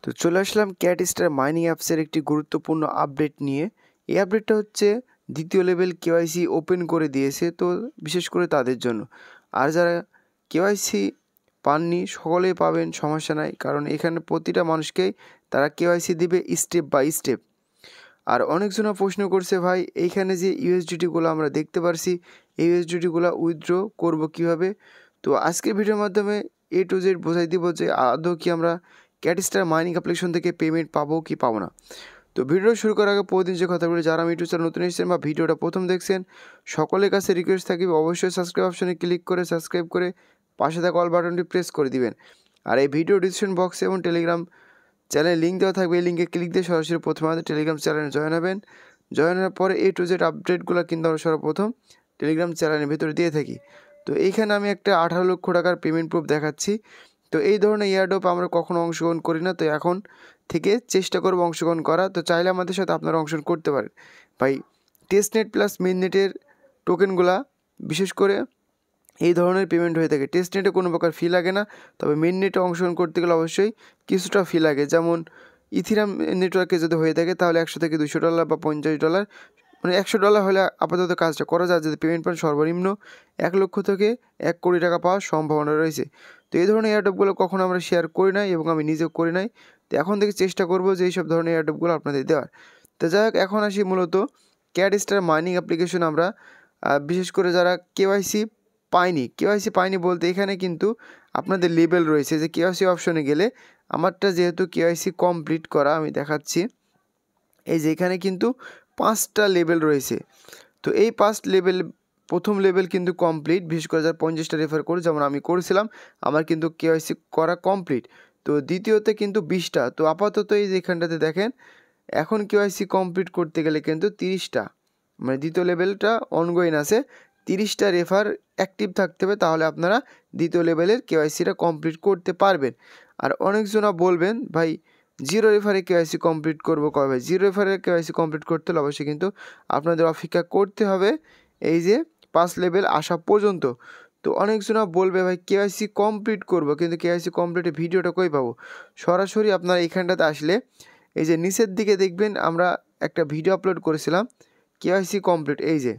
তো চলে আসলাম ক্যাটস্টার মাইনিং অ্যাপসের একটি গুরুত্বপূর্ণ আপডেট নিয়ে। এই আপডেটটা হচ্ছে দ্বিতীয় লেভেল কেওয়াইসি ওপেন করে দিয়েছে, তো বিশেষ করে তাদের জন্য। আর যারা কেওয়াইসি পাননি সকলেই পাবেন, সমস্যা নাই, কারণ এখানে প্রতিটা মানুষকেই তারা কেওয়াইসি দিবে স্টেপ বাই স্টেপ। আর অনেকজনা প্রশ্ন করছে, ভাই এইখানে যে ইউএসডিটিগুলো আমরা দেখতে পারছি, এই ইউএসডিটিগুলো উইথড্র করব কিভাবে। তো আজকের ভিডিওর মাধ্যমে A to Z বোঝাই দিব যে আদৌ কি আমরা ক্যাটস্টার মাইনিং অ্যাপ্লিকেশন থেকে পেমেন্ট পাবো কি পাবো না। তো ভিডিও শুরু করার আগে প্রতিদিন যে কথা বলি, যারা আমি ইউটিউব চ্যানেল নতুন এসেছেন বা ভিডিওটা প্রথম দেখছেন, সকলের কাছে রিকোয়েস্ট থাকবে অবশ্যই সাবস্ক্রাইব অপশনে ক্লিক করে সাবস্ক্রাইব করে পাশে থাকা অল বাটনটি প্রেস করে দিবেন। আর এই ভিডিও ডিসক্রিপশন বক্সে এবং টেলিগ্রাম চ্যানেলের লিঙ্ক দেওয়া থাকবে, এই লিঙ্কে ক্লিক দিয়ে সরাসরি প্রথমে আমাদের টেলিগ্রাম চ্যানেলে জয়েন হবেন। জয়েন হওয়ার পরে A to Z আপডেটগুলো কিন্তু আমরা সর্বপ্রথম টেলিগ্রাম চ্যানেলের ভিতরে দিয়ে থাকি। তো এইখানে আমি একটা 18 লক্ষ টাকার পেমেন্ট প্রুফ দেখাচ্ছি। তো এই ধরনের এয়ারড্রপ আমরা কখনো অংশগ্রহণ করি না, তো এখন থেকে চেষ্টা করবো অংশগ্রহণ করা। তো চাইলে আমাদের সাথে আপনারা অংশগ্রহণ করতে পারেন। ভাই টেস্টনেট প্লাস মেইননেটের টোকেনগুলা বিশেষ করে এই ধরনের পেমেন্ট হয়ে থাকে। টেস্টনেটে কোনো প্রকার ফি লাগে না, তবে মেইননেটে অংশগ্রহণ করতে গেলে অবশ্যই কিছুটা ফি লাগে। যেমন ইথিরাম নেটওয়ার্কে যদি হয়ে থাকে তাহলে $100 থেকে $200 বা $50, মানে $100 হলে আপাতত কাজটা করা যায়। যদি পেমেন্ট পান সর্বনিম্ন 1 লক্ষ থেকে 1 কোটি টাকা পাওয়ার সম্ভাবনা রয়েছে। তো এই ধরনের এয়ারড্রপগুলো কখনো আমরা শেয়ার করি নাই এবং আমি নিজেও করি নাই। তো এখন থেকে চেষ্টা করব যে এইসব ধরনের এয়ারড্রপগুলো আপনাদের দেওয়ার। তো যাই হোক, এখন আসি মূলত ক্যাটস্টার মাইনিং অ্যাপ্লিকেশন। আমরা বিশেষ করে যারা কেওয়াইসি পাইনি বলতে এখানে কিন্তু আপনাদের লেবেল রয়েছে যে কেওয়াইসি অপশনে গেলে আমারটা যেহেতু কেওয়াইসি কমপ্লিট করা, আমি দেখাচ্ছি। এই যে এখানে কিন্তু 5টা লেবেল রয়েছে। তো এই 5 লেবেল, প্রথম লেবেল কিন্তু কমপ্লিট। বিশেষ করে যারা 50টা রেফার করে যেমন আমি করেছিলাম, আমার কিন্তু কেওয়াইসি করা কমপ্লিট। তো দ্বিতীয়তে কিন্তু 20টা। তো আপাতত এই যে এখানটাতে দেখেন, এখন কেওয়াইসি কমপ্লিট করতে গেলে কিন্তু 30টা, মানে দ্বিতীয় লেভেলটা অনগোয়িং আছে। 30টা রেফার অ্যাক্টিভ থাকতে হবে, তাহলে আপনারা দ্বিতীয় লেভেলের কেওয়াইসিটা কমপ্লিট করতে পারবেন। আর অনেকজনা বলবেন, ভাই জিরো রেফারে কেওয়াইসি কমপ্লিট করবো কবে? ভাই জিরো রেফারে কেওয়াইসি কমপ্লিট করতে হলে অবশ্যই কিন্তু আপনাদের অপেক্ষা করতে হবে এই যে 5 লেভেল আসা পর্যন্ত। তো অনেকজনা বলবে, ভাই কেওয়াইসি কমপ্লিট করবো, কিন্তু কেওয়াইসি কমপ্লিটের ভিডিওটা কই পাবো? সরাসরি আপনারা এখানটাতে আসলে এই যে নিচের দিকে দেখবেন আমরা একটা ভিডিও আপলোড করেছিলাম কেওয়াইসি কমপ্লিট, এই যে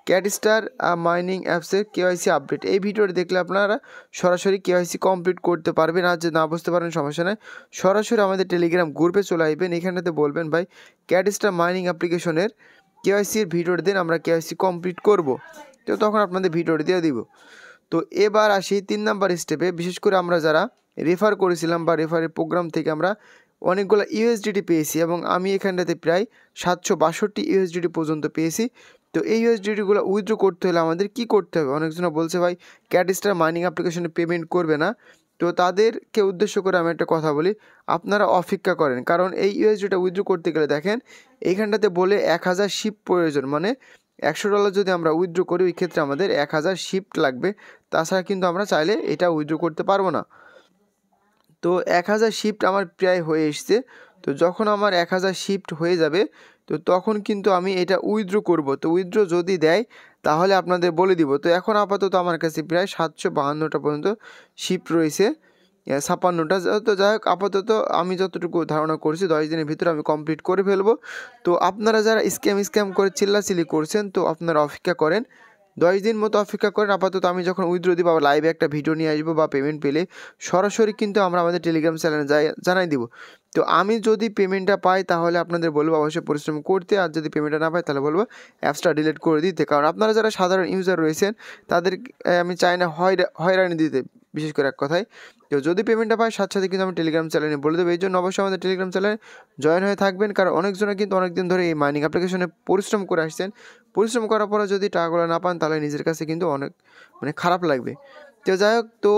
ক্যাটস্টার মাইনিং অ্যাপসের কেওয়াইসি আপডেট। এই ভিডিওটা দেখলে আপনারা সরাসরি কেওয়াইসি কমপ্লিট করতে পারবেন। আর যদি না বুঝতে পারেন সমস্যা নেই, সরাসরি আমাদের টেলিগ্রাম গ্রুপে চলে আসবেন। এখানটাতে বলবেন, ভাই ক্যাটস্টার মাইনিং অ্যাপ্লিকেশনের কেওয়াইসির ভিডিওটা দিন, আমরা কেওয়াইসি কমপ্লিট করব। তো তখন আপনাদের ভিডিওটা দিয়ে দিব। তো এবার আসি 3 নাম্বার স্টেপে। বিশেষ করে আমরা যারা রেফার করেছিলাম বা রেফারের প্রোগ্রাম থেকে আমরা অনেকগুলো ইউএসডিটি পেয়েছি, এবং আমি এখানটাতে প্রায় 762 ইউএসডিটি পর্যন্ত পেয়েছি। তো এই ইউএসডিটিগুলো উইথড্র করতে হলে আমাদের কি করতে হবে? অনেকজনা বলছে, ভাই ক্যাটস্টার মাইনিং অ্যাপ্লিকেশনে পেমেন্ট করবে না। তো তাদেরকে উদ্দেশ্য করে আমি একটা কথা বলি, আপনারা অপেক্ষা করেন। কারণ এই ইউএসডিটা উইথড্র করতে গেলে দেখেন এইখানটাতে বলে 1000 শিফট প্রয়োজন, মানে $100 যদি আমরা উইথড্র করি ওই ক্ষেত্রে আমাদের 1000 শিফট লাগবে। তাছাড়া কিন্তু আমরা চাইলে এটা উইথড্র করতে পারবো না। তো 1000 শিফট আমার প্রায় হয়ে এসছে। তো যখন আমার 1000 শিফট হয়ে যাবে, তো তখন কিন্তু আমি এটা উইথড্র করব। তো উইথড্র যদি দেয় তাহলে আপনাদের বলে দিব। তো এখন আপাতত আমার কাছে প্রায় 752টা পর্যন্ত শিফট রয়েছে, 56টা। তো যাই হোক, আপাতত আমি যতটুকু ধারণা করছি 10 দিনের ভিতরে আমি কমপ্লিট করে ফেলবো। তো আপনারা যারা স্ক্যাম করে চিল্লাচিল্লি করছেন, তো আপনারা অপেক্ষা করেন, 10 দিন মতো অপেক্ষা করেন। আপাতত আমি যখন উইথড্র দিব বা লাইভে একটা ভিডিও নিয়ে আসবো বা পেমেন্ট পেলে সরাসরি কিন্তু আমরা আমাদের টেলিগ্রাম চ্যানেলে জানাই দিব। তো আমি যদি পেমেন্টটা পাই তাহলে আপনাদের বলবো অবশ্যই পরিশ্রম করতে, আর যদি পেমেন্টটা না পাই তাহলে বলবো অ্যাপসটা ডিলিট করে দিতে। কারণ আপনারা যারা সাধারণ ইউজার রয়েছেন তাদের আমি চাই না হয়রানি দিতে, বিশেষ করে এক কথায়। তো যদি পেমেন্টটা পাই সাথে সাথে কিন্তু আমি টেলিগ্রাম চ্যানেলে বলে দেবো। এই জন্য অবশ্যই আমাদের টেলিগ্রাম চ্যানেলে জয়েন হয়ে থাকবেন, কারণ অনেকজনে কিন্তু অনেকদিন ধরে এই মাইনিং অ্যাপ্লিকেশনে পরিশ্রম করে আসছেন। পরিশ্রম করার পরে যদি টাকাগুলো না পান তাহলে নিজের কাছে কিন্তু অনেক খারাপ লাগবে। তো যাই হোক, তো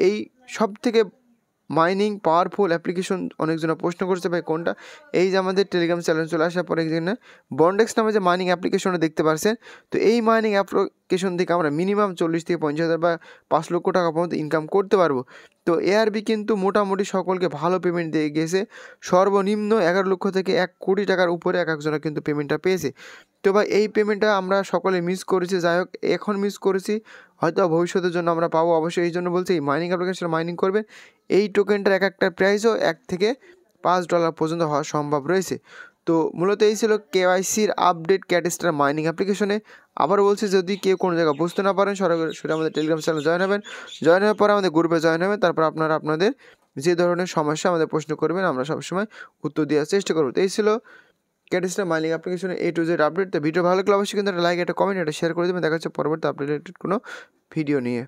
এই সব থেকে মাইনিং পাওয়ারফুল অ্যাপ্লিকেশন অনেকজনে প্রশ্ন করছে, ভাই কোনটা? এই যে আমাদের টেলিগ্রাম চ্যানেল চলে আসার পরে এখানে বন্ডেক্স নামে যে মাইনিং অ্যাপ্লিকেশনটা দেখতে পাচ্ছেন, তো এই মাইনিং অ্যাপ্লিকেশন থেকে আমরা মিনিমাম 40 থেকে 50,000 বা 5 লক্ষ টাকা পর্যন্ত ইনকাম করতে পারবো। তো এআরবি কিন্তু মোটামুটি সকলকে ভালো পেমেন্ট দিয়ে গিয়েছে। সর্বনিম্ন 11 লক্ষ থেকে 1 কোটি টাকার উপরে এক একজনের কিন্তু পেমেন্টটা পেয়েছে। তো ভাই এই পেমেন্টটা আমরা সকলে মিস করেছি। যাই হোক, এখন মিস করেছি, হয়তো ভবিষ্যতের জন্য আমরা পাবো অবশ্যই। এই জন্য বলছি এই মাইনিং অ্যাপ্লিকেশন মাইনিং করবেন, এই টোকেনটার একটা প্রাইসও $1 থেকে $5 পর্যন্ত হওয়া সম্ভব রয়েছে। তো মূলত এই ছিল কেওয়াইসির আপডেট ক্যাটস্টার মাইনিং অ্যাপ্লিকেশনে। আবার বলছি, যদি কেউ কোনো জায়গায় বুঝতে না পারেন সরাসরি আমাদের টেলিগ্রাম চ্যানেল জয়েন হবেন, জয়েন হওয়ার পরে আমাদের গ্রুপে জয়েন হবেন। তারপর আপনারা আপনাদের যে ধরনের সমস্যা আমাদের প্রশ্ন করবেন, আমরা সবসময় উত্তর দেওয়ার চেষ্টা করবো। তো এই ছিল ক্যাটস্টার মাইনিং অ্যাপ্লিকেশনে A to Z আপডেট। তো ভিডিও ভালো লাগলে অবশ্যই কিন্তু একটা লাইক, একটা কমেন্ট, একটা শেয়ার করে দেবেন। দেখা হচ্ছে পরবর্তী আপডেটেড কোনো ভিডিও নিয়ে।